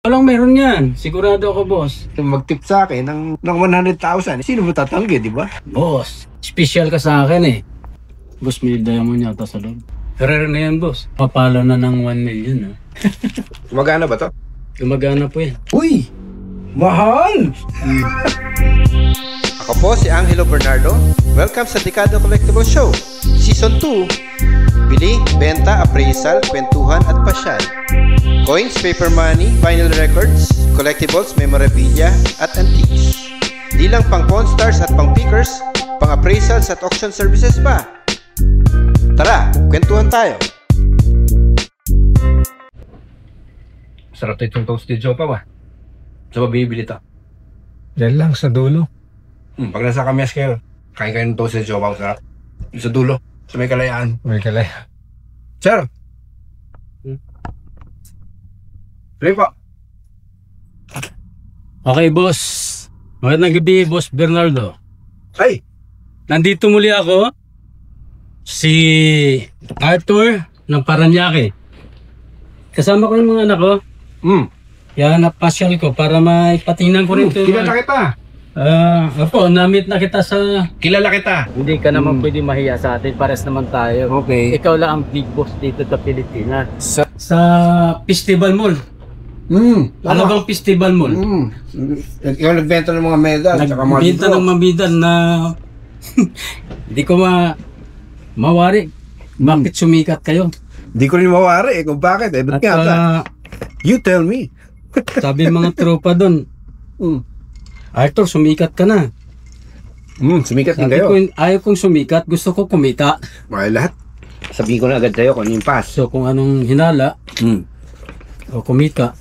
Walang meron yan. Sigurado ako, boss. Mag-tip sa akin ng 100,000. Sino mo tatanggi, di ba? Boss, special ka sa akin eh. Boss, may diamond yata sa loob. Rare na yan, boss. Papalo na ng 1 million, ha? Gumagana ba to? Gumagana po yan. Uy! Mahal! Ako po si Angelo Bernardo. Welcome sa Dekada Collectible Show. Season 2. Bili, benta, appraisal, kwentuhan at pasyal. Coins, paper money, vinyl records, collectibles, memorabilia at antiques. Di lang pang pawn stars at pang pickers, pang appraisals at auction services pa. Tara, kwentuhan tayo. Sarap itong toasted jopa ba? Saan ba bibili ito? Yan lang sa dulo. Pag nasa kamyas kayo, kain kayo ng toasted jopa. Sarap. Sa dulo, sa may kalayaan. May kalaya. Sir! Play po. Okay, boss. Magandang gabi, Boss Bernardo. Ay! Nandito muli ako. Si Arthur ng Paranaque. Kasama ko yung mga anak ko. Kaya napasyal ko para maipatingnan ko rin ito. Kilala kita. Opo, na-meet na kita sa... Kilala kita. Hindi ka naman pwede mahiya sa atin. Pares naman tayo. Okay. Ikaw lang ang big boss dito sa Pilipinas. Sa Festival Mall. Ano bang Festival Mall? Ikaw nagbenta ng mga medal. Nagbenta ng mga medal na hindi ko mawari. Bakit sumikat kayo? Di ko rin mawari kung bakit eh. Ba't nga? You tell me. Sabi mga tropa doon, Arthur, sumikat ka na. Sumikat din Sabi kayo. ko, ayaw kong sumikat, gusto ko kumita. Ay, lahat. Sabihin ko na agad tayo kung ano yung pass. So kung anong hinala, o kumita,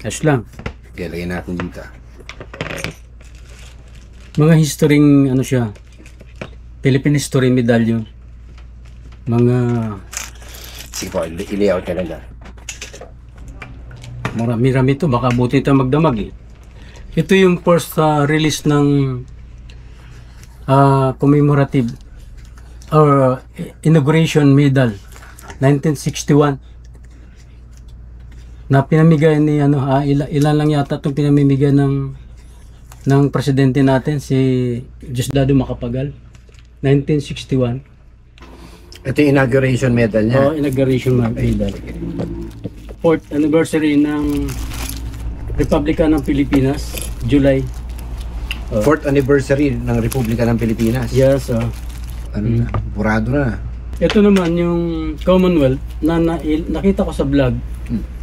ayos lang. Okay, lagyan natin dito. Mga historyng, ano siya, Philippine History Medallion. Mga Sige po, i-layout ka lang dyan. marami-rami ito, baka buti ito magdamag eh. Ito yung first release ng commemorative or inauguration medal 1961 na pinamigay ni ilan lang yata itong pinamimigay ng presidente natin si Diosdado Macapagal 1961. Ito yung inauguration medal niya. Inauguration medal. 4th anniversary ng Republika ng Pilipinas, July. 4th anniversary ng Republika ng Pilipinas. Yes, Ano na, burado na. ito naman yung Commonwealth na nakita ko sa vlog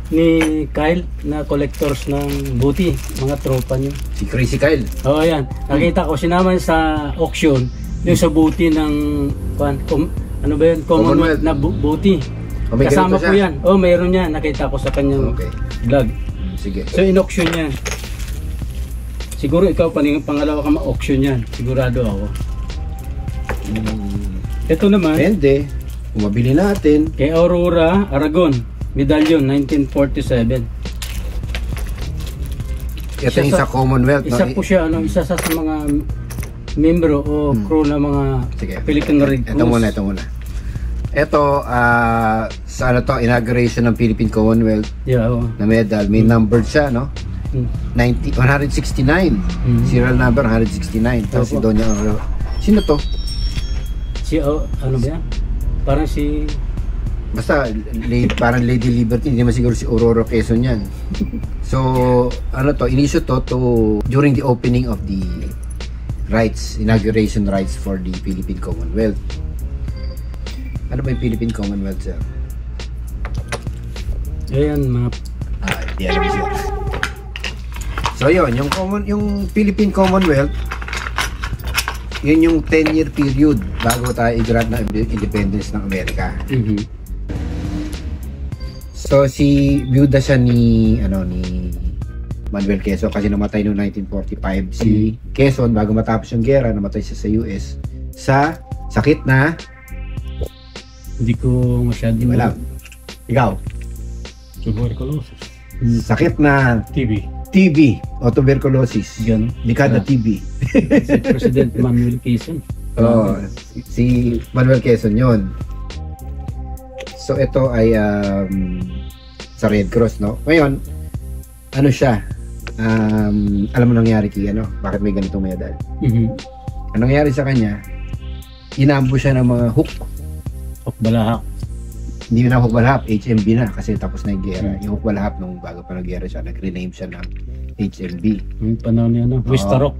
ni Kyle na collectors ng buti, mga tropa niyo. Si Crazy Kyle. Oo, yan. Nakita ko, sinama sa auction yung sa buti ng, ano ba yun? Commonwealth na buti. O, may Kasama ganito ko siya? yan. Oh, mayroon yan. Nakita ko sa kanyang Okay. vlog. Sige. So, in-auction yan. Siguro ikaw, pangalawa ka ma-auction yan. Sigurado ako. Ito naman, Pwede. Kung mabili natin. kay Aurora Aragon, medallion, 1947. Ito yung sa Commonwealth. Isa po siya, isa sa mga membro o crew ng mga Sige. Philippine Red Cross. Ito muna. Ito, sa ano to, inauguration ng Philippine Commonwealth Yeah, oo. na medal. May numbered siya, no? 169. Serial number 169. Tapos si Opo. Doña Aurora. Sino to? Si, ano ba yan? Parang si, Basta, parang Lady Liberty. Hindi naman siguro si Aurora Quezon yan. So, ano to, inisyo to during the opening of the inauguration rights for the Philippine Commonwealth. Ano ba yung Philippine Commonwealth, sir? ayan, mga, Hindi alam siya. So yun, yung Philippine Commonwealth, yun yung 10-year period bago tayo i-grant ng independence ng Amerika. So si byuda siya ni Manuel Quezon kasi namatay noong 1945 si Quezon bago matapos yung gera, namatay siya sa US sa sakit na hindi ko masyadong alam. Ikaw, tuberculosis. sakit na TB o tuberculosis. Yan. Dekada TB. Si President Manuel Quezon. Oh, si Manuel Quezon yun. So ito ay sa Red Cross, no? Ngayon, ano siya, alam mo nangyari bakit may ganitong medal? Ang nangyari sa kanya, inambo siya ng mga hook. Hook balahak. Hindi na hook balahap, HMB na kasi tapos na yung gera. Yung hook balahap nung bago pa nag-gera siya, nag-rename siya ng HMB. Yung panahon niya, Luis Tarok.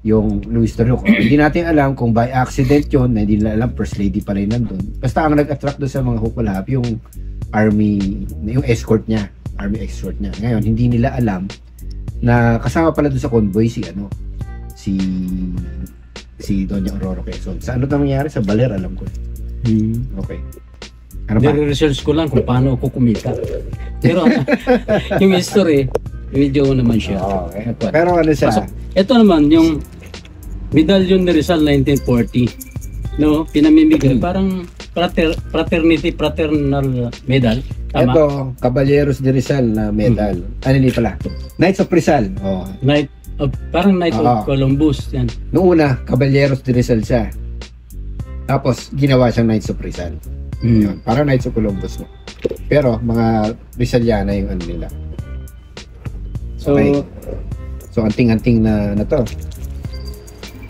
Yung Luis Tarok. Hindi natin alam kung by accident yun, na hindi nila alam, first lady pa rin nandun. Basta ang nag-attract doon sa mga hook balahap, yung army, yung escort niya, army escort niya. Ngayon, hindi nila alam na kasama pala doon sa convoy si Doña Aurora Quezon. Sa ano nangyari? Sa Baler, alam ko. Okay. Ano pa? Nire-research ko lang kung paano ako kumita. Pero yung history, medyo naman siya. Okay. Pero ano siya? Ito naman, yung medallion ni Rizal 1940. No, pinamimigay. Parang fraternal medal. Tama? Ito, Caballeros de Rizal na medal. Ano ni pala? Knights of Rizal. Parang Knight of Columbus. Yan. Noong una, Caballeros de Rizal siya. Tapos, ginawa siyang Knights of Rizal. Yun, parang Knights of Columbus mo. Pero, mga Rizaliana yung ano nila. So, okay. So, anting-anting na to.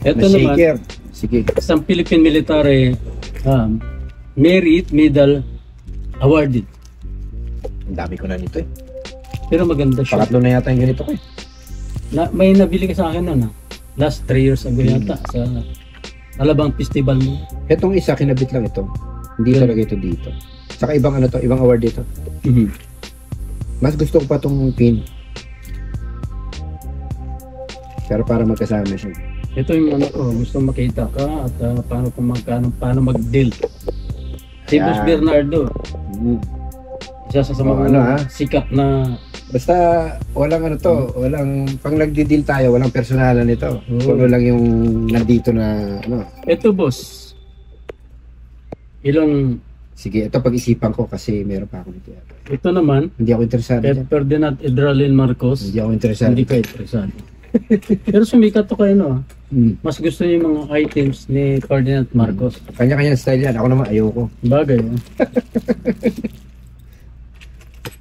Ito na naman, shaker. Sige. isang Philippine Military Merit Medal awarded. Ang dami ko na nito eh. Pero maganda siya. Pangatlo na yata yung ganito ko eh. May nabili ka sa akin nun last 3 years ago yata sa Alabang Festival mo. Itong isa, kinabit lang ito. Hindi talaga ito dito. Saka ibang ibang award dito. Mas gusto ko pa itong pin. Pero para magkasama siya. Ito yung gusto makita ka at paano mag-deal. Si Boss Bernardo. Isa sa mga sikat na. Basta walang walang pang nagdi-deal tayo, walang personalan nito. Kuno lang yung nandito na Ito boss. Sige, ito pag-isipan ko kasi meron pa ako nito. Ito naman, hindi ako interesado dyan. Ferdinand Edralin Marcos. Hindi ako interesado. Hindi ka interesado. Pero sumikat to kayo Mas gusto niyo yung mga items ni Ferdinand Marcos. Kanya-kanya style yan. Ako naman ayoko. Bagay.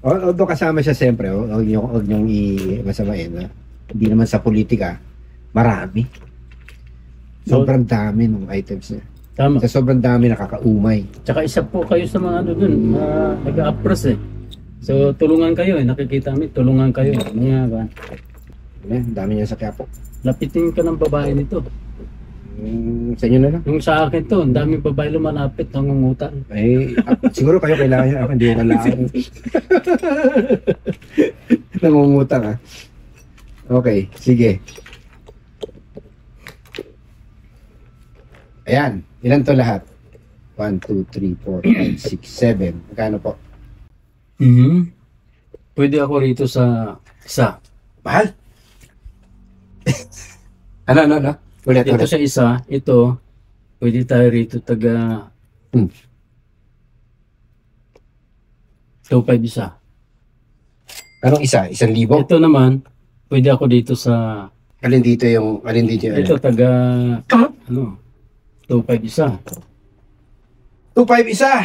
Although kasama siya siyempre, huwag niyong i-masamain. Hindi naman sa politika, marami. Sobrang dami ng items niya. Tama. Sa sobrang dami nakakaumay. Tsaka isa po kayo sa mga dun, nag-a-appress So tulungan kayo nakikita kami, tulungan kayo. Dami niya sa Quiapo. Lapitin ka ng babae nito. Sa inyo na lang. Yung sa akin to, ang daming babae lumalapit, nangungutan. Siguro kayo kailangan niya. Ako hindi ko kailangan. Nangungutang Okay, sige. Ayan. Ilan to lahat? 1, 2, 3, 4, 5, 6, 7. Magkano po? Pwede ako rito sa isa. Mahal? Ano? Ulit. Dito sa isa, ito, pwede tayo rito taga 2.5 isa. Anong isa? 1,000? Ito naman, pwede ako dito sa... Alin dito yung... Ito taga... 2.5 isa. 2.5 isa!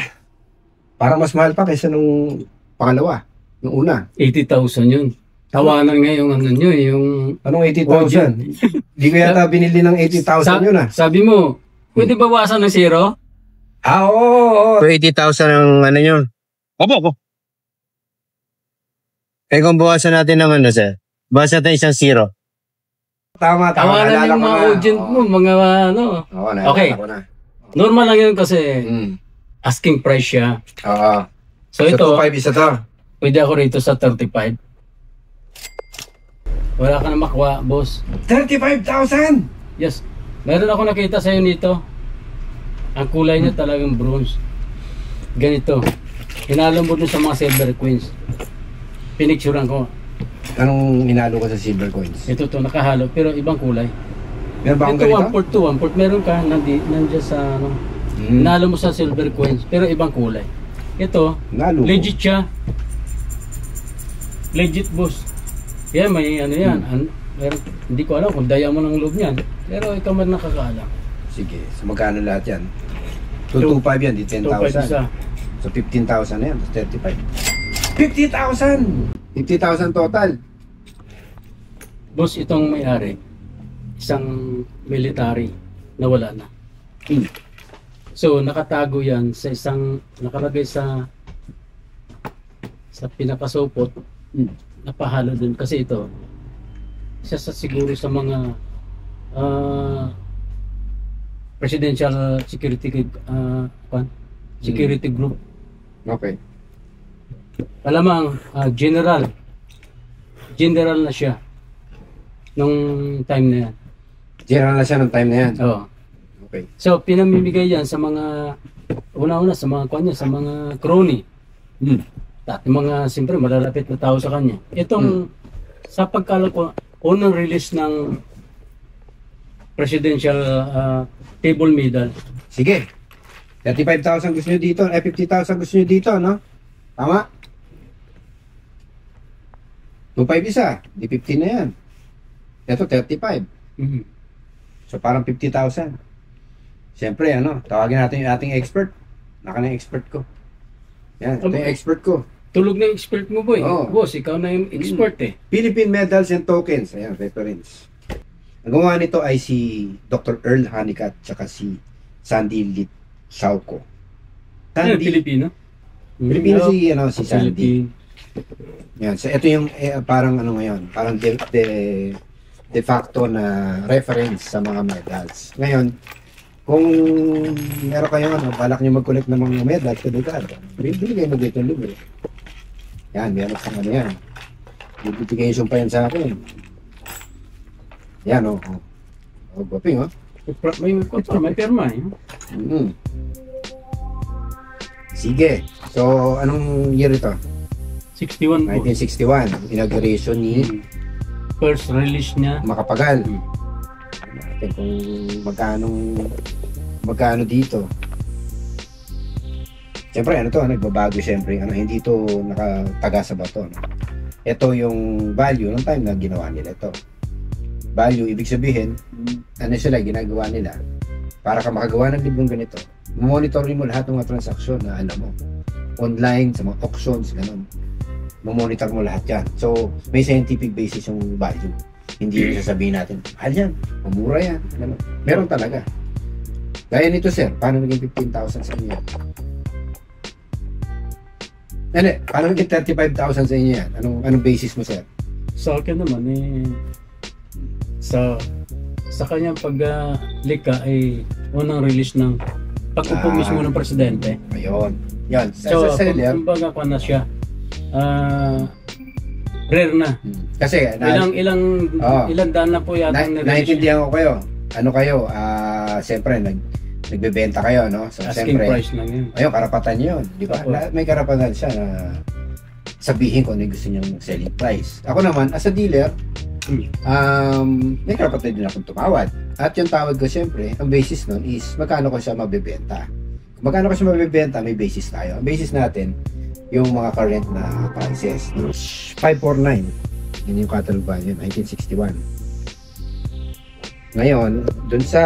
Parang mas mahal pa kaysa nung pangalawa. Nung una. 80,000 yun. Tawanan nga yung yung... Anong 80,000? Di ko yata binili ng 80,000 yun Sabi mo, pwede bawasan ng zero? Oo. 80,000 ang yun. Opo. Kung bawasan natin ng sir? Bawasan natin isang zero. Tama. Tawanan yung mga audience mo, mga Oo, okay. Normal lang yun kasi asking price siya. Oo. So ito, 2.5 isa to. pwede ako rito sa 35. Wala ka na makuha, boss. 35,000! Yes. Meron ako nakita sa'yo nito. Ang kulay niya talagang bronze. Ganito. Hinalo mo dun sa mga silver coins. Pinicturean ko. Anong hinalo ko sa silver coins? Ito to, nakahalo. Pero ibang kulay. Meron ba akong Ito, ganito? 1/4. Meron ka, nandiyan sa hinalo mo sa silver coins. Pero ibang kulay. Ito, Hinalo ko. legit siya. Legit, boss. Yan, may yan. Meron, hindi ko alam kung daya mo ng loob niyan. Pero ikaw man nakakaalam. Sige, so magkano lahat yan? 225 yan, di 2.5 isa. 10,000. So 15,000 na yan, tapos 35. 50,000! 50,000 total. Boss, itong may-ari, isang military na wala na. So, nakatago yan sa isang, nakalagay sa pinakasupot, napahalo dun. Kasi ito, isa sa siguro sa mga presidential security group. Okay. Alamang, general na siya nung time na yan. General na siya ng time na yan. Oo. Okay. So, pinamimigay yan sa mga, una-una sa mga kanya, sa mga crony. At mga, siyempre, malalapit na tao sa kanya. Itong, sa pagkala ko, unang release ng presidential table medal. Sige. 35,000 gusto nyo dito, 50,000 gusto nyo dito, no? Tama? 2.5 isa, di 15 na yan. Ito, 35. Mhm. So, parang 50,000. Siyempre, tawagin natin yung ating expert. Naka na yung expert ko. Yan, ito yung expert ko. Tulog na yung expert mo, boy. Oo. Boss, ikaw na yung expert eh. Philippine Medals and Tokens. Ayan, reference. Ang gumawa nito ay si Dr. Earl Honeycutt tsaka si Sandy Lit Shauko. Ano, Pilipino? Pilipino si Sandy. Philippine. Yan. So, ito yung parang ngayon. Parang de facto na reference sa mga medals. Ngayon, kung meron kayong balak nyo mag-collect ng mga medals sa lugar, bibili kayo mag dito libre. Yan, meron sa yan. Notification pa yan sa akin. Yan, Goping, May perma eh. Sige. So, anong year ito? 61 po. 1961. Inauguration ni First release niya. Makapagal. Natin kung magkano dito. Siyempre, nagbabago siyempre. Hindi ito nakataga sa bato. Ito yung value ng time na ginawa nila ito. Value, ibig sabihin, ginagawa nila para ka makagawa ng librong ganito. Monitorin mo lahat ng mga transaksyon na alam mo. Online, sa mga auctions, gano'n. Monitor mo lahat yan. So, may scientific basis yung value. Hindi yung sasabihin natin, mahal yan, mamura yan. Gano'n. Meron talaga. Gaya nito, sir, paano naging 15,000 sa inyo yan? Paano naging 35,000 sa inyo yan? Anong basis mo, sir? Sa akin naman sa kanyang paglikha ay unang release ng pag-upo mismo ng presidente. Ayun. Yan. So, Sa seller, kumbaga ko na siya. Rare na. kasi Ilang daan na po yata naintindihan ko kayo. Siyempre, nagbebenta kayo, no? So, asking siyempre, price lang yun. ayun, karapatan yun. Di ba? Opo. May karapatan siya na sabihin kung ano yung gusto niyang selling price. Ako naman, as a dealer, may karapatan din akong tumawad. At yung tawad ko, siyempre, ang basis nun is magkano ko siya mabibenta. Kung magkano ko siya mabibenta, may basis tayo. Ang basis natin, yung mga current na prices. 549. Yun yung catalog value, 1961. Ngayon, dun sa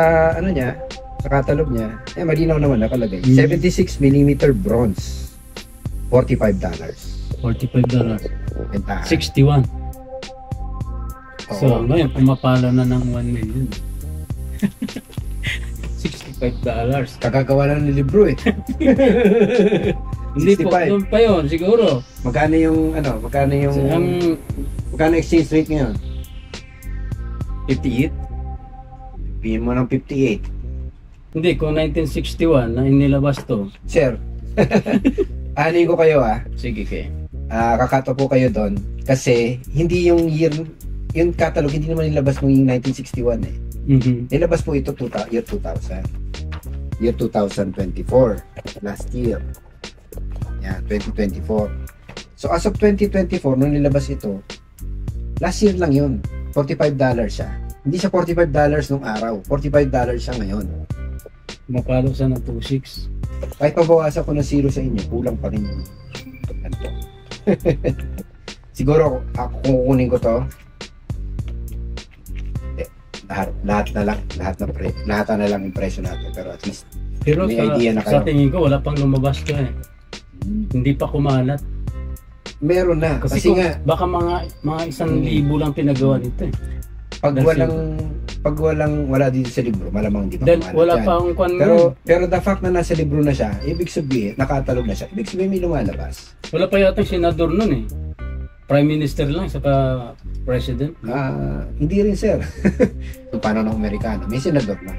sa catalog niya, malinaw naman nakalagay. 76mm bronze. $45. $45. Bentahan. 61. So, Oo. ngayon, pumapala na ng 1 million. $65. Kakagawa lang ng libro eh. Hindi po, 65. doon pa yun, siguro. Magkano yung magkano exchange rate ngayon? 58? Bigyan mo ng 58. Hindi, kung 1961 na inilabas to. Sir, anin ko kayo Sige, kay. kakato po kayo doon kasi hindi yung year, yung catalog hindi naman nilabas noong 1961 eh. Nilabas po ito year 2000. Year 2024. Last year. Yan, 2024. So as of 2024, nung nilabas ito, last year lang yun. $45 siya. Hindi siya $45 nung araw. $45 siya ngayon. Mapalo sa ng 2.6. Kahit pabawasan ko ng 0 sa inyo, kulang pa rin yun. Ganito. Siguro, ako kung kukunin ko to, lahat na lang yung presyo natin. Pero at least, Pero may idea na sa kayo. tingin ko, wala pang lumabas to eh. Hindi pa kumalat. Meron na. Kasi Kasi kung, nga, baka mga 1,000 lang pinagawa nito eh. wala dito sa libro, malamang di ba Dahil kumalat wala yan. pa akong kwan Pero the fact na nasa libro na siya, ibig sabihin, nakatalog na siya, ibig sabihin may lumalabas. Wala pa yata senador nun eh. Prime Minister lang, saka President. Hindi rin, sir. Kung paano ng Amerikano, may senador na.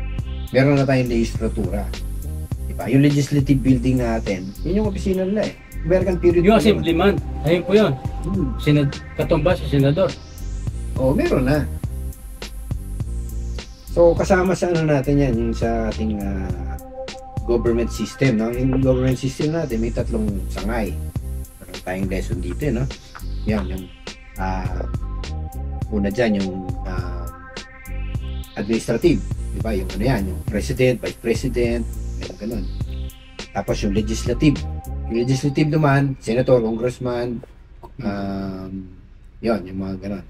Meron na tayong legislatura. Diba? Yung legislative building natin, yun yung opisina nila eh. American period. Yung pa naman. Assemblyman, ayun po yun. Katumba si senador. Oo, meron na. So, kasama sa ano natin yan, yung sa ating government system, no? Yung government system natin, may 3 sangay. Meron tayong lesson dito, no? Yan, yung una dyan, yung administrative, di ba? Yung ano yan, yung president, vice president, ganun. Tapos yung legislative. Yung legislative naman, senator, congressman, yun, yung mga ganun.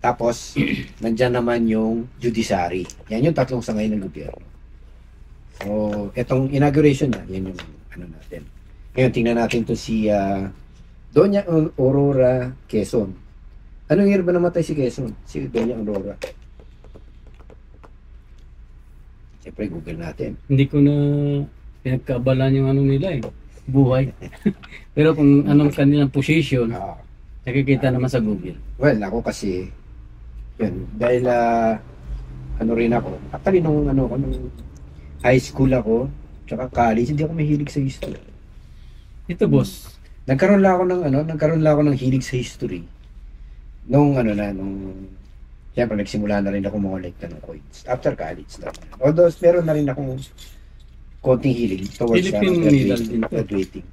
Tapos, nandyan naman yung judiciary. Yan yung 3 sangay ng gobyerno. So, itong inauguration na, yan yung ano natin. Ngayon, tingnan natin to si Doña Aurora Quezon. Anong year ba namatay si Quezon? Si Doña Aurora. Siyempre, Google natin. Hindi ko na pinagkaabalan yung ano nila eh. Buhay. Pero kung anong kanilang position, nakikita naman sa Google. Well, ako kasi, yun, dahil ano rin ako, actually nung high school ako, tsaka college, hindi ako mahilig sa history. Ito boss, Nagkaroon lang ako ng hilig sa history. Nung siyempre nagsimula na rin ako mongolekta ng coins. After college na. Although, meron na rin akong konting hilig towards Philippine medal din to. graduating.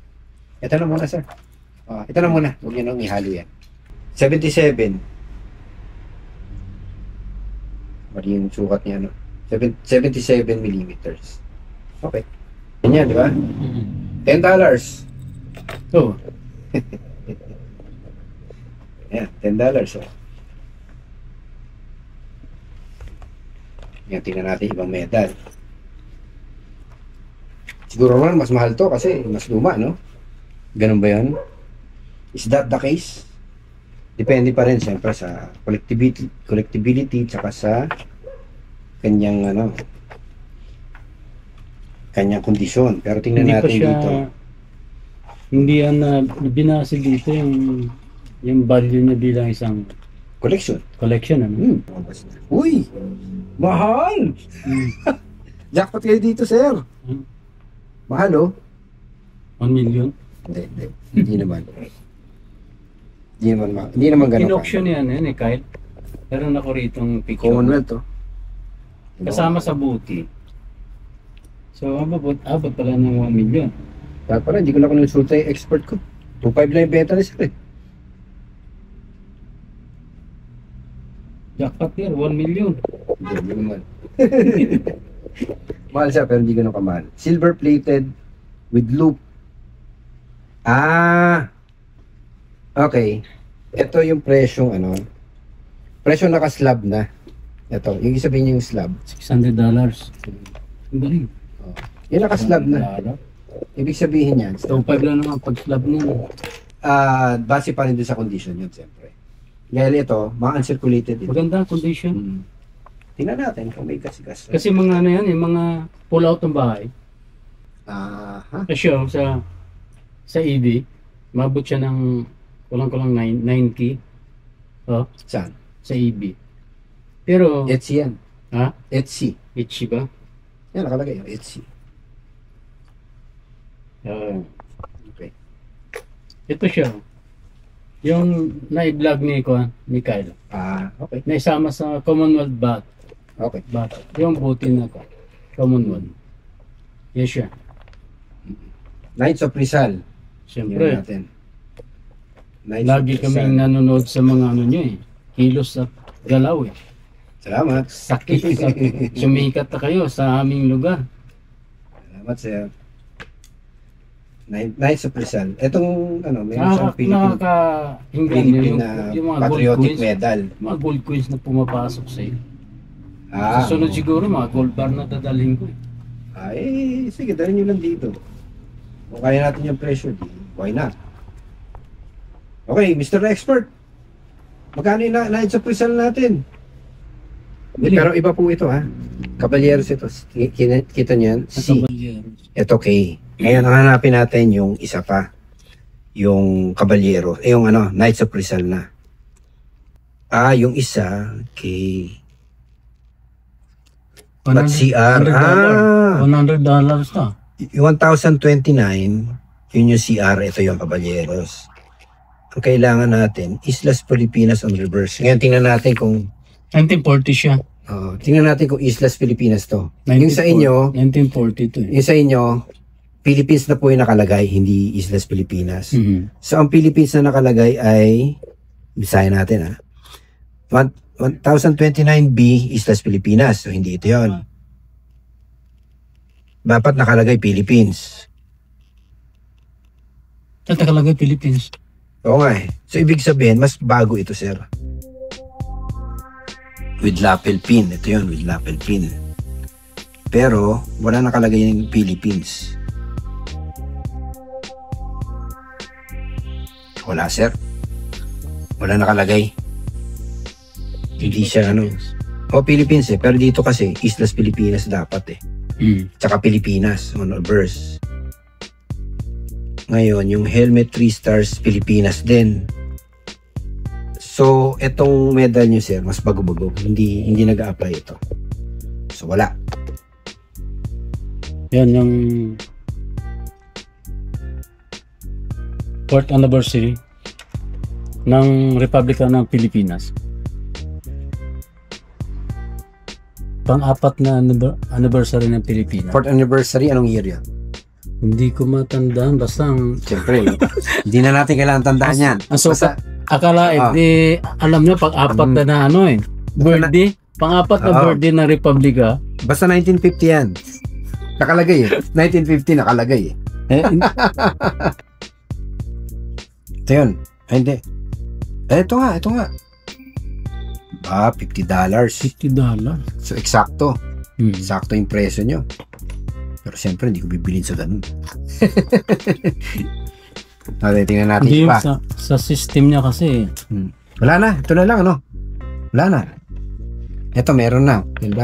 Ito na muna, sir. Ito na muna. Huwag niyo nang ihalo yan. 77. Mali yung sukat niya, 77 millimeters. Okay. Yan, di ba? $10. so, Yan, $10. Oh. Yan, tingnan natin ibang medal. Siguro naman mas mahal to kasi mas luma, no? Ganun ba yan? Is that the case? Depende pa rin siyempre sa collectibility tsaka sa kanyang kanyang kondisyon. Pero tingnan hindi pa natin siya, dito. hindi yan na binase dito yung value niya bilang isang Collection. collection. Ano? Uy! Mahal! Jackpot kayo dito, sir. Mahal, oh. 1 million. Hindi naman. Hindi naman ganun. In-auction yan eh, Kyle. Meron ako ritong picture. Commonwealth, oh. Kasama sa booty. So, abot pala ng 1 million. Kaya pala, hindi ko na konsulta yung expert ko. 2.5 lang yung beta ni sir, eh. Jackpot here, 1 million. Hindi naman. Mahal siya, pero hindi ganun kamahal. Silver plated with loop. Okay. Ito yung presyong presyong naka-slab na. Ito, yung sabihin yung slab. $600. Ang galing. Yung naka-slab na. Ibig sabihin yan. So, 5 lang naman pag-slab mo. Base pa rin din sa condition yun, siyempre. Dahil ito, mga uncirculated din. Maganda condition. Tingnan natin kung may gas-gas. Kasi mga ano yan, yung mga pull out ng bahay. Kasi sa EB, mabot siya ng kulang-kulang 9K. Oh, Saan? sa EB. Pero, Etsy yan. ha? Etsy. Itchy ba? Yan, nakalagay. Etsy. Okay. Ito siya. Yung na-vlog ni Kyle. Okay. Naisama sa Commonwealth bat. Okay. Yung buti na ko. Commonwealth. Yes siya. Knights of Rizal. Siyempre. Yan natin. Knights Lagi of Rizal. kaming nanonood sa mga ano nyo eh. Kilos at galaw eh. Salamat. Sakit. Sumikat na kayo sa aming lugar. Salamat, sir. Knights of Rizal. Itong, may isang Philippine Nakakahinggan yung mga gold Patriotic coins. Medal. Mga gold coins na pumapasok sa iyo. Ah, Susunod siguro mga gold bar na dadalhin ko eh. Sige, dalhin nyo lang dito. Kung kaya natin yung presyo, why not? Okay, Mr. Expert. Magkano yung Knights of Rizal natin? Pero iba po ito ha. Caballeros ito. Kita niyan? C. Ito K. Ngayon, ang hanapin natin yung isa pa. Yung Caballero. Yung Knights of Rizal na. Yung isa, K. But CR. $100 na. Yung 1029, yun yung CR. Ito yung Caballeros. Ang kailangan natin, Islas Pilipinas on reverse. Ngayon, tingnan natin kung 1940 siya. tingnan natin kung Islas Pilipinas to. Yung sa inyo, 1942. yung sa inyo, Philippines na po yung nakalagay, hindi Islas Pilipinas. Mhm. So, ang Philippines na nakalagay ay, bisayan natin 1029B, Islas Pilipinas. So, hindi ito yun. Dapat nakalagay Philippines. Tagalagay Philippines. Oo nga eh. So, ibig sabihin, mas bago ito, sir. With lapel pin. Ito yun, with lapel pin. Pero, wala nakalagay yung Philippines. Wala, sir. Wala nakalagay. Hindi siya Philippines eh. Pero dito kasi, Islas Pilipinas dapat eh. Tsaka Pilipinas on a verse. Ngayon, yung helmet 3 stars Pilipinas din. So, etong medal nyo, sir, mas bago-bago. Hindi nag-a-apply ito. So, wala. Yan yung 4th anniversary ng Republika ng Pilipinas. Pang-apat na anniversary ng Pilipinas. 4th anniversary, anong year yan? Hindi ko matandaan, basta ang Siyempre, hindi na natin kailangan tandaan yan. basta, akala alam nyo, pang-apat na birthday, pang-apat na birthday ng Republika. Basta 1950 yan. Nakalagay eh. 1950 nakalagay eh. Ito yun. Ay, hindi. Ito nga. $50. $50. So, eksakto. Eksakto yung presyo nyo. Pero siyempre, hindi ko bibilin sa ganun. Tingnan natin Hindi pa. sa system niya kasi. Wala na. Ito na lang, Wala na. Ito, meron na. $10.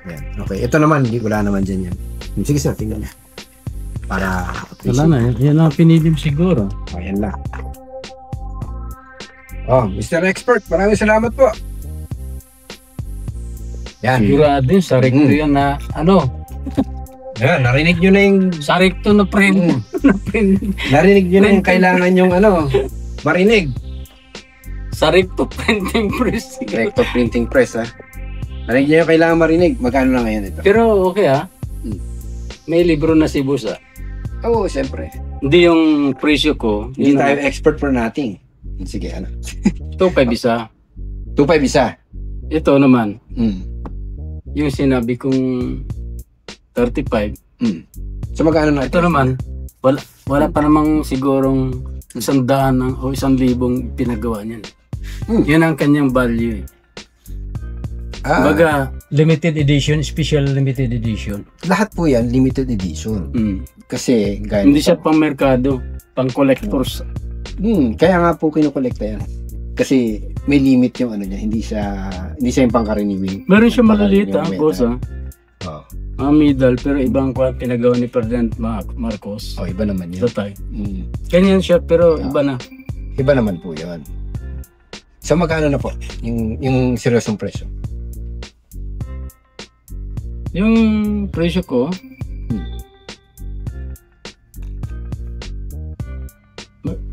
Yan. Okay. Ito naman, wala naman dyan yan. Sige, sir. Tingnan na. Para... Wala na. Yan ang pinilim siguro. Ayan lang. Mr. Expert, maraming salamat po. Yan. Sigurado yun, sa recto yan na Yan, narinig nyo na yung... sa recto na print. Narinig nyo na yung kailangan yung marinig. Sa recto printing press. Recto printing press, ha? Narinig nyo yung kailangan marinig. Magkano na ngayon ito? Pero okay may libro na si Boss Oo, siyempre. Hindi yung presyo ko. Hindi tayo expert for nothing. Sige, 2.5 isa. 2.5 isa. Ito naman, yung sinabi kong 35. So magkano na Ito naman, wala pa namang sigurong 100 o 1,000 pinagawa niyan. Yun ang kanyang value. Baga, limited edition, special limited edition. Lahat po yan, limited edition. Kasi, gaya Hindi siya pang merkado, pang collectors. Kaya nga po kinukolekta yan. Kasi may limit yung niya, hindi siya yung pangkaraniwing. Meron siya maliliit boss medal, pero ibang pinagawa ni President Marcos. Iba naman yun. Tatay. Ganyan siya, pero iba na. Iba naman po yun. So magkano na po yung seryosong presyo? Yung presyo ko,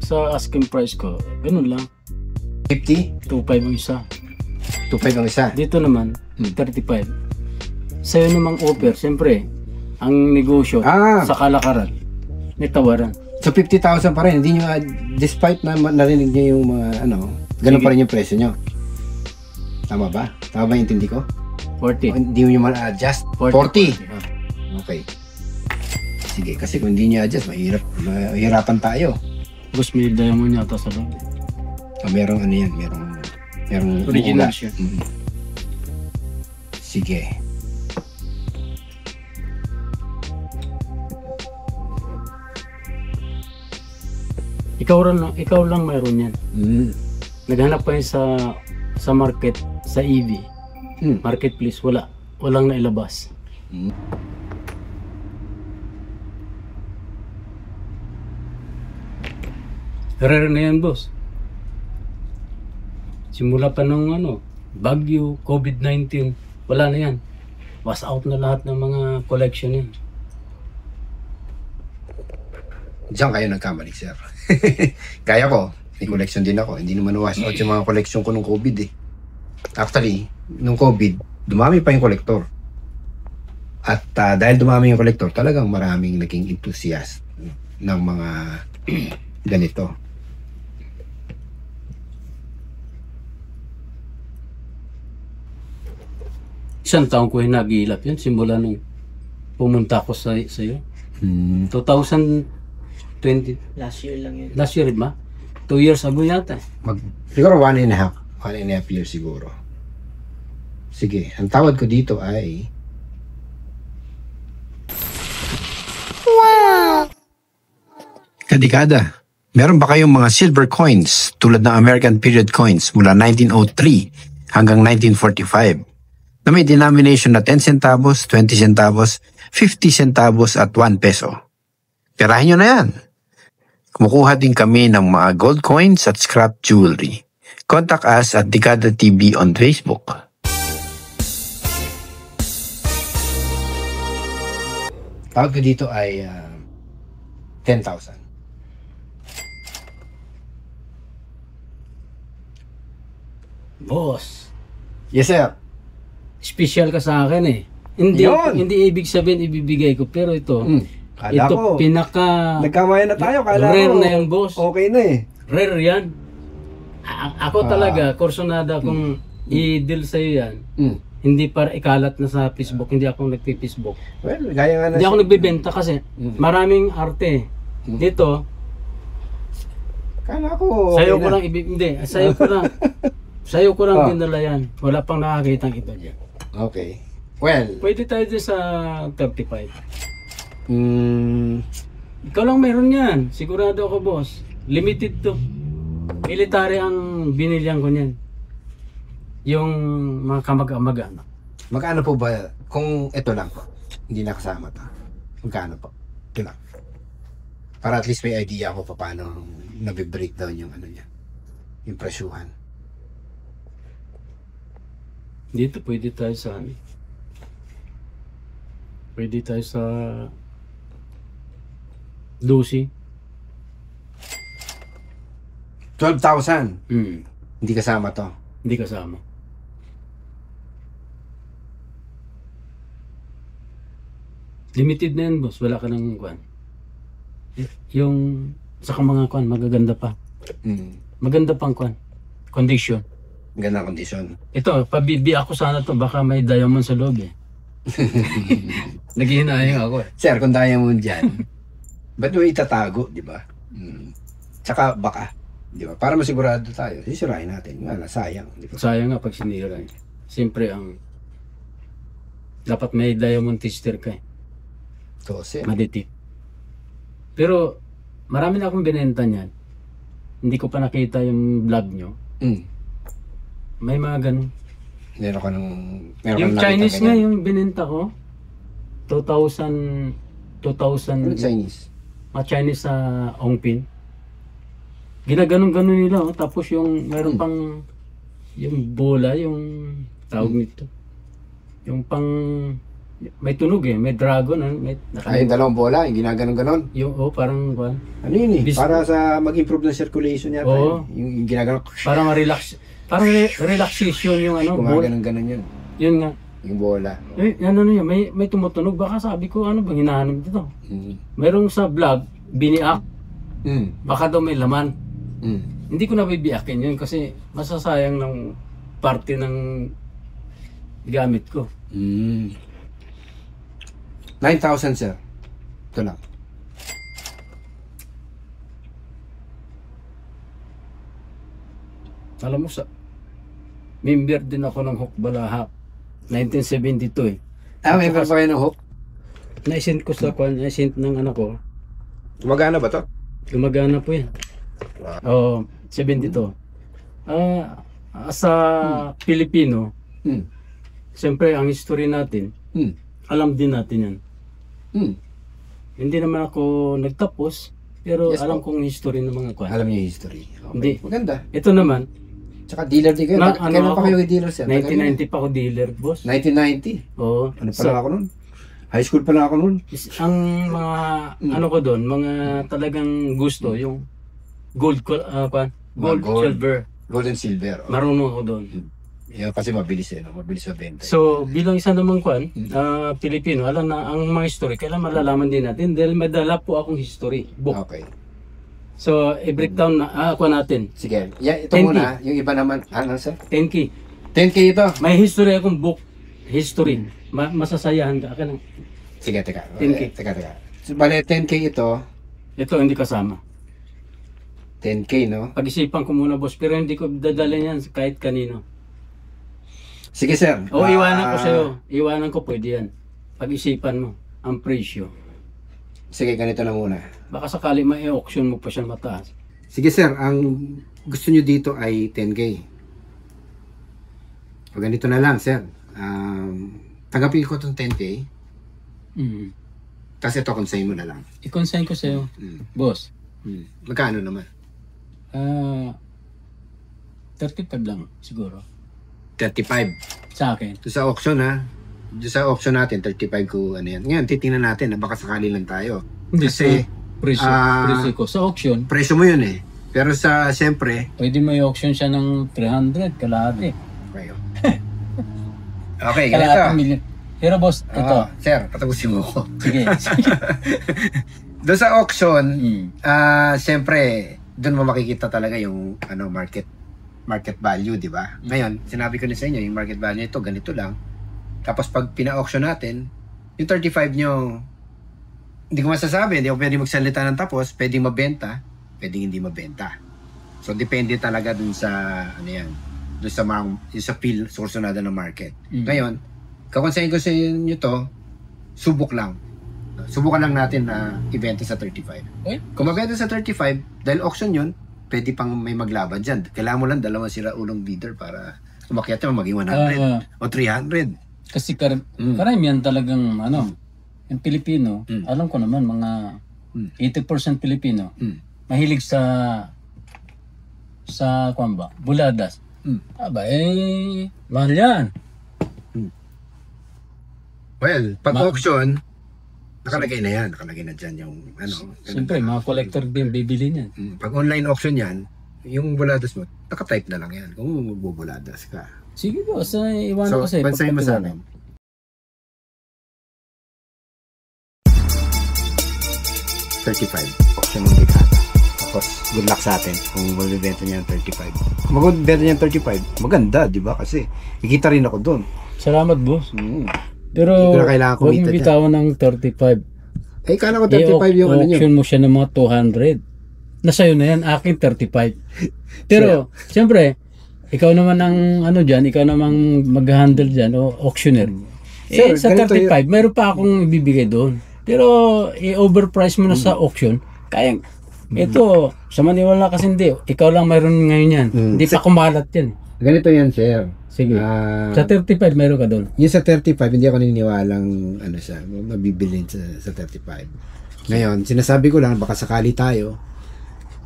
sa asking price ko, ganun lang. 50? 2.5 ang isa. 2.5 ang isa? Dito naman, 35. Sa'yo namang offer, siyempre, ang negosyo sa kalakaran, may tawaran. So 50,000 pa rin, hindi nyo, despite na narinig nyo yung mga ganun pa rin yung presyo nyo. Tama ba? Tama ba yung intindi ko? 40. Hindi nyo ma-adjust? 40. Okay. Sige, kasi kung hindi nyo adjust, mahirapan tayo. Boss, may diamond yata sa loob. Merong yan, merong Original ugat. siya. Sige. Ikaw lang mayroon yan. Naghanap pa yun sa market, sa EV. Marketplace, wala. Walang nailabas. Rare na yan, boss. Simula pa nung Bagyo, COVID-19, wala na yan. Was out na lahat ng mga collection yan. Diyan kayo nagkamali, sir. Kaya ko, may collection din ako. Hindi naman was out yung mga collection ko nung COVID eh. Actually, nung COVID, dumami pa yung collector. At dahil dumami yung collector, talagang maraming naging enthusiast ng mga ganito. Isang taon ko hinagilap yun, simula nung pumunta ako sa iyo. 2020. Last year lang yun. Last year ba? 2 years ago yata. Siguro 1.5 years siguro. Sige, ang tawad ko dito ay... Kadikada, meron ba kayong mga silver coins tulad ng American period coins mula 1903 hanggang 1945 na may denomination na 10 centavos, 20 centavos, 50 centavos at 1 peso? Perahin nyo na yan. Kumukuha din kami ng mga gold coins at scrap jewelry. Contact us at Dekada TV on Facebook. Tawag ko dito ay 10,000. Boss, Yes, sir. special ka sa akin eh. Hindi Yun. hindi ibig sabihin ibibigay ko, pero ito, Kala ito ko, pinaka nagkamayan na tayo. Kala rare ko, na yan, boss. Okay na eh. Rare yan. Ako talaga, kursonada kung i-deal sa'yo yan, hindi para ikalat na sa Facebook, hindi ako nagpi-Facebook. Well, gaya nga na Hindi ako nagbebenta kasi maraming arte. Dito, Kala ko, sayo okay ko na. lang hindi, sayo ko lang dinala yan. Wala pang nakakitang iba dyan. Okay. Well, Pwede tayo dyan sa 35. mm, Ikaw lang meron yan. Sigurado ako, boss. Limited to. Military ang binilihan ko niyan. Yung mga kamag-amag. magkano po ba, kung ito lang po, hindi nakasama to, magkano po? Ito lang. Para at least may idea ako pa paano nabi-breakdown yung niya, yung presyuhan. Dito pwede tayo sa Pwede tayo sa Lucy. 12,000. Hmm. Hindi kasama to. Hindi kasama. Limited na yan, boss. Wala ka ng kwan. Yung sa mga kwan, magaganda pa. Maganda pang kwan. Condition. Ganda kondisyon. Ito, pabibi ako sana to. Baka may diamond sa loob eh. Naghihinayang ako eh. Sir, kung diamond dyan, ba't mo itatago, di ba? Tsaka baka, di ba? Para masigurado tayo, sisirahin natin. Wala, sayang, di ba? Sayang nga pag sinira eh. Siyempre dapat may diamond tester ka eh. 12. Madetect. Pero marami na akong binenta niyan. Hindi ko pa nakita yung vlog nyo. May mga ganun. Meron ka Yung nakita Chinese nga ganyan. yung binenta ko. 2,000 Ano Chinese? mga Chinese sa Ongpin. Ginaganon-ganon nila oh. Tapos yung meron pang yung bola, yung tawag nito. Yung pang may tunog eh, may dragon, may Ay, yung dalawang bola, yung ginaganon-ganon. yung parang kuwan. Ano yun eh? Bis- Para sa mag-improve ng circulation yata. Oo. Yung ginaganon, Para ma-relax. Parang relaxation yung bola. gumaganon-ganon yun. Yun nga. Yung bola. Ano yun, may tumutunog. Baka sabi ko, ano bang hinahanap dito? Merong sa vlog, biniak. Baka daw may laman. Hindi ko nabibiyakin yun kasi masasayang ng parte ng gamit ko. 9,000 sir. Ito lang. Alam mo member din ako ng Hukbalahak. 1972 eh. May pa kayo ng hook? Na-send ko sa kwan, na-send ng anak ko. Gumagana ba to? Gumagana po yan. Oo, 72. Sa Pilipino, siyempre ang history natin, Hmm. alam din natin yan. Hmm. Hindi naman ako nagtapos, pero Yes, alam kong history ng mga kwan. Alam niyo yung history. Okay. Hindi. Maganda. Ito naman, Tsaka dealer din kayo. Kailan pa kayo dealer, sir? 1990 pa ako dealer, boss. 1990. Oo. Ano pa lang ako nun? High school pa lang ako nun. Ang mga, ano ko doon, mga talagang gusto, yung gold, gold, Gold. silver. Gold and silver. Oh. Marunong ako doon. Yan kasi mabilis no? Mabilis mabenta. So, bilang isa namang kwan, Pilipino, alam na ang mga history, kailan malalaman din natin dahil madala po akong history book. Okay. So, i-breakdown na, kwan natin. Sige. Ito 10K. muna. Yung iba naman. Ano, sir? 10K. 10K ito. May history akong book. History. Masasayahan ka. Akin lang. Sige, teka. 10K. Teka. So, bale, 10K ito. Ito, hindi kasama. 10K, no? Pag-isipan ko muna, boss. Pero hindi ko dadala yan kahit kanino. Sige, sir. O, iwanan ko sa'yo. Iwanan ko, pwede yan. Pag-isipan mo, ang presyo. Sige, ganito na muna. Baka sakali mai-auction mo pa siya mataas. Sige, sir. Ang gusto nyo dito ay 10K. O, ganito na lang, sir. Tanggapin ko itong 10K. Kasi ito, consign mo na lang. I-consign ko sa'yo, boss. Magkano naman? 35 lang, siguro. 35. Sa akin. Ito sa auction, ha? Ito sa auction natin, 35 ko, ano yan. Ngayon, titingnan natin na baka sakali lang tayo. Hindi, Kasi, presyo. Presyo ko. Sa auction, presyo mo yun eh. Pero sa, siyempre, pwede may auction siya ng 300, kalahati. kayo. Okay, Kalahati ganito. million. Pero boss, ito. Sir, patapusin mo ko. Sige. Doon sa auction, Mm. siyempre, doon mo makikita talaga yung ano market value, di ba? Ngayon, sinabi ko na sa inyo, yung market value nito, ganito lang. Tapos pag pina-auction natin, yung 35 nyo, hindi ko masasabi, hindi ako pwede magsalita ng tapos, pwedeng mabenta, pwedeng hindi mabenta. So, depende talaga dun sa, ano yan, dun sa, yung sa feel, susunada ng market. Ngayon, kakonsayin ko sa inyo to, subok lang. Subukan lang natin na ibenta sa 35. Uy. Kung mabenta sa 35, dahil auction yun, pwede pang may maglaban dyan. Kailangan mo lang dalawang sira-ulong bidder para umakyat yung maging 100 o 300. Kasi karamihan talagang, yung Pilipino, alam ko naman, mga 80% Pilipino, mahilig sa kwan ba, buladas. Aba, mahal yan. Well, pag auction, nakalagay na yan. Nakalagay na dyan yung Siyempre, mga collector din bibili niyan. Pag online auction yan, yung buladas mo, nakatype na lang yan kung magbubuladas ka. Sige po, iwanan ko So, sa'yo. pansayin mo sa amin. 35. Auction ng dekada. Tapos, good luck sa atin kung magbibenta niya ng 35. Kung magbibenta niya ng 35, maganda, di ba? Kasi, ikita rin ako doon. Salamat, boss. Pero, Hindi ko na kailangan huwag kumita mo bitawan ng 35. Eh, kala ko 35 yung ano nyo. I-auction mo siya ng mga 200. Nasa'yo na yan, akin 35. Pero, siyempre, ikaw naman ang ikaw namang mag-handle dyan, o auctioneer. Sir, Sa ganito 35, meron pa akong ibibigay doon. Pero, i-overprice mo na sa auction, kaya, ito, sa Maniwala kasi hindi, ikaw lang mayroon ngayon yan. Hindi pa kumalat yan. Ganito yan, sir. Sige. Sa 35, meron ka doon. Yung sa 35, hindi ako naniniwalang siya, mabibili sa 35. Ngayon, sinasabi ko lang, baka sakali tayo,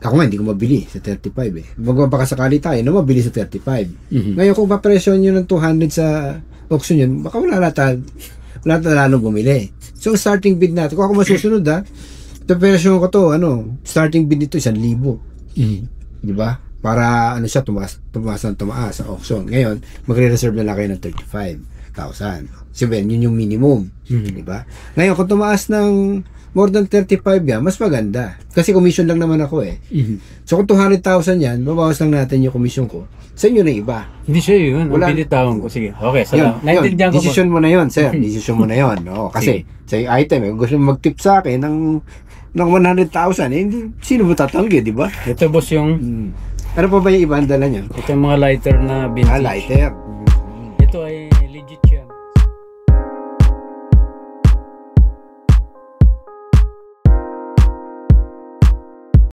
ako nga, hindi ko mabili sa 35 eh. Baka sakali tayo na mabili sa 35. Ngayon, kung papresyon nyo ng 200 sa auction yun, baka wala lalong bumili. So, ang starting bid natin, kung ako masusunod sa presyon ko to, starting bid nito 1,000. Di ba? Para tumaas sa auction. Ngayon, magre-reserve na lang kayo ng 35,000. Sabihin, yun yung minimum. Di ba? Ngayon, kung tumaas ng more than 35 yan, mas maganda. Kasi commission lang naman ako eh. So, kung 200,000 yan, babawas lang natin yung commission ko. Sa inyo na iba. Hindi siya yun. Wala. Ang binitawan ko. Sige. Okay. Yun, Naintindihan ko. decision mo na yun, sir. Decision mo na yun. No? Kasi, sa item, kung gusto mo mag-tip sa akin ng 100,000, sino mo tatanggi, di ba? Ito, boss, yung Ano pa ba yung iba ang dala niyo? ito yung mga lighter na vintage. Lighter.